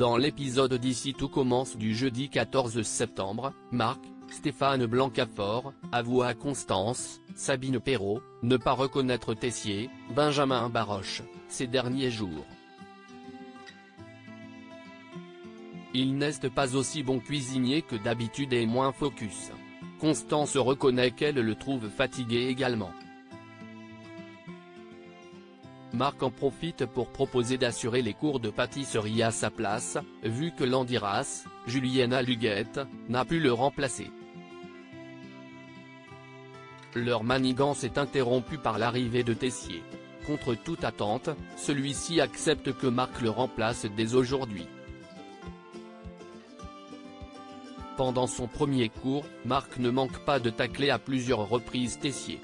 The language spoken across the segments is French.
Dans l'épisode d'Ici tout commence du jeudi 14 septembre, Marc, Stéphane Blancafort, avoue à Constance, Sabine Perrault, ne pas reconnaître Tessier, Benjamin Baroche, ces derniers jours. Il n'est pas aussi bon cuisinier que d'habitude et moins focus. Constance reconnaît qu'elle le trouve fatigué également. Marc en profite pour proposer d'assurer les cours de pâtisserie à sa place, vu que Landiras, Juliana Luguette, n'a pu le remplacer. Leur manigance est interrompue par l'arrivée de Tessier. Contre toute attente, celui-ci accepte que Marc le remplace dès aujourd'hui. Pendant son premier cours, Marc ne manque pas de tacler à plusieurs reprises Tessier.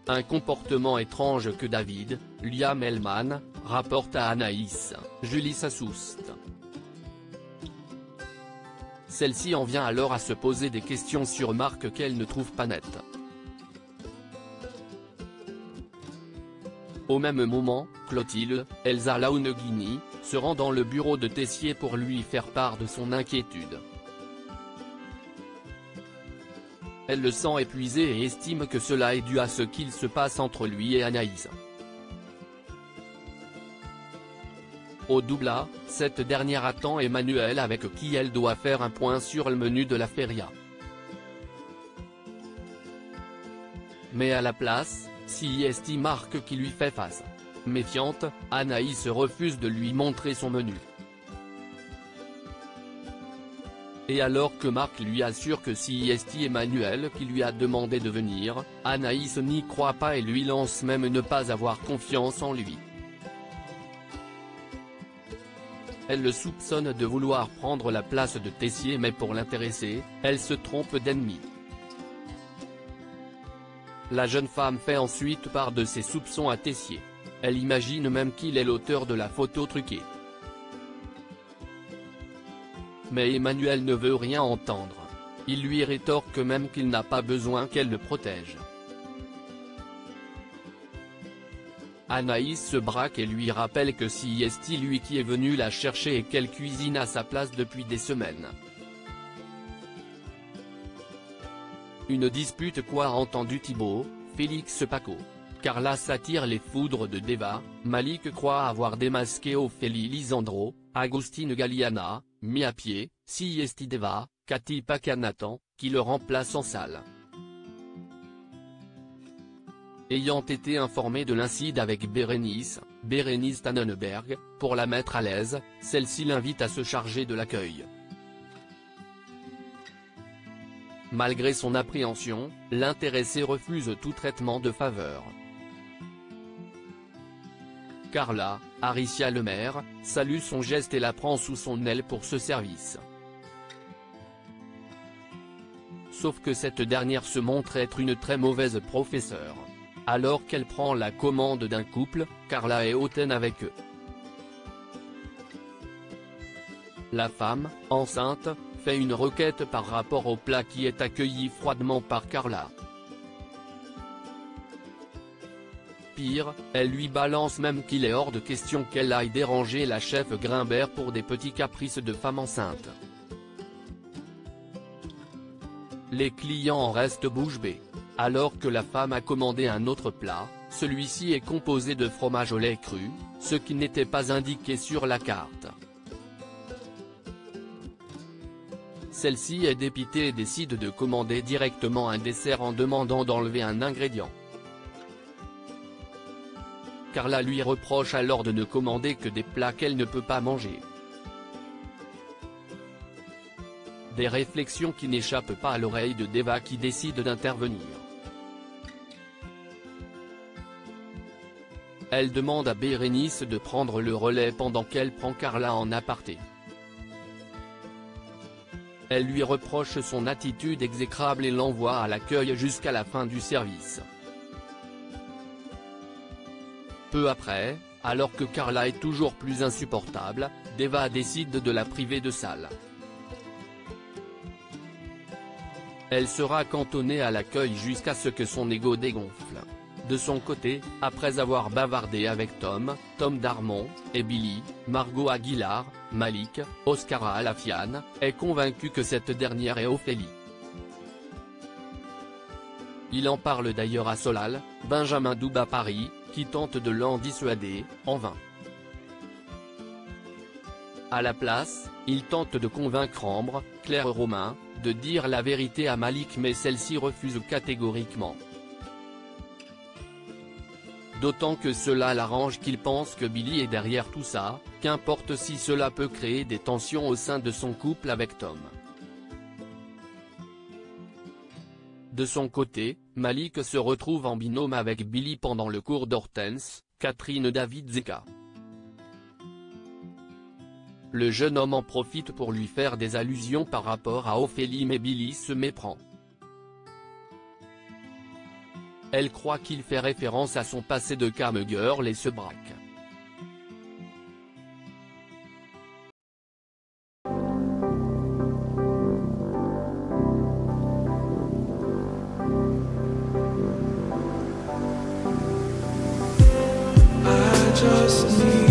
Un comportement étrange que David, Liam Hellman, rapporte à Anaïs, Julie Sassoust. Celle-ci en vient alors à se poser des questions sur Marc qu'elle ne trouve pas nettes. Au même moment, Clotilde, Elsa Launeghini, se rend dans le bureau de Tessier pour lui faire part de son inquiétude. Elle le sent épuisé et estime que cela est dû à ce qu'il se passe entre lui et Anaïs. Au double, cette dernière attend Emmanuel avec qui elle doit faire un point sur le menu de la feria. Mais à la place, c'est Marc qui lui fait face. Méfiante, Anaïs refuse de lui montrer son menu. Et alors que Marc lui assure que c'est Emmanuel qui lui a demandé de venir, Anaïs n'y croit pas et lui lance même ne pas avoir confiance en lui. Elle le soupçonne de vouloir prendre la place de Tessier mais pour l'intéresser, elle se trompe d'ennemi. La jeune femme fait ensuite part de ses soupçons à Tessier. Elle imagine même qu'il est l'auteur de la photo truquée. Mais Emmanuel ne veut rien entendre. Il lui rétorque même qu'il n'a pas besoin qu'elle le protège. Anaïs se braque et lui rappelle que c'est lui qui est venu la chercher et qu'elle cuisine à sa place depuis des semaines. Une dispute qu'a entendu Thibaut, Félix Paco. Carla s'attire les foudres de Deva, Malik croit avoir démasqué Ophélie Lisandro, Agostine Galliana, mis à pied, c'est Deva, Cathy Pacanatan, qui le remplace en salle. Ayant été informé de l'incident avec Bérénice Tannenberg, pour la mettre à l'aise, celle-ci l'invite à se charger de l'accueil. Malgré son appréhension, l'intéressé refuse tout traitement de faveur. Carla, Aricia Lemaire, salue son geste et la prend sous son aile pour ce service. Sauf que cette dernière se montre être une très mauvaise professeure. Alors qu'elle prend la commande d'un couple, Carla est hautaine avec eux. La femme, enceinte, fait une requête par rapport au plat qui est accueilli froidement par Carla. Pire, elle lui balance même qu'il est hors de question qu'elle aille déranger la chef Grimbert pour des petits caprices de femme enceinte. Les clients en restent bouche bée. Alors que la femme a commandé un autre plat, celui-ci est composé de fromage au lait cru, ce qui n'était pas indiqué sur la carte. Celle-ci est dépitée et décide de commander directement un dessert en demandant d'enlever un ingrédient. Carla lui reproche alors de ne commander que des plats qu'elle ne peut pas manger. Des réflexions qui n'échappent pas à l'oreille de Deva qui décide d'intervenir. Elle demande à Bérénice de prendre le relais pendant qu'elle prend Carla en aparté. Elle lui reproche son attitude exécrable et l'envoie à l'accueil jusqu'à la fin du service. Peu après, alors que Carla est toujours plus insupportable, Deva décide de la priver de salle. Elle sera cantonnée à l'accueil jusqu'à ce que son ego dégonfle. De son côté, après avoir bavardé avec Tom Darmon, et Billy, Margot Aguilar, Malik, Oscara Alafiane, est convaincu que cette dernière est Ophélie. Il en parle d'ailleurs à Solal, Benjamin Douba Paris, qui tente de l'en dissuader, en vain. À la place, il tente de convaincre Ambre, Claire Romain, de dire la vérité à Malik mais celle-ci refuse catégoriquement. D'autant que cela l'arrange qu'il pense que Billy est derrière tout ça, qu'importe si cela peut créer des tensions au sein de son couple avec Tom. De son côté, Malik se retrouve en binôme avec Billy pendant le cours d'Hortense, Catherine David-Zeka. Le jeune homme en profite pour lui faire des allusions par rapport à Ophélie mais Billy se méprend. Elle croit qu'il fait référence à son passé de cam girl et se braque. I just need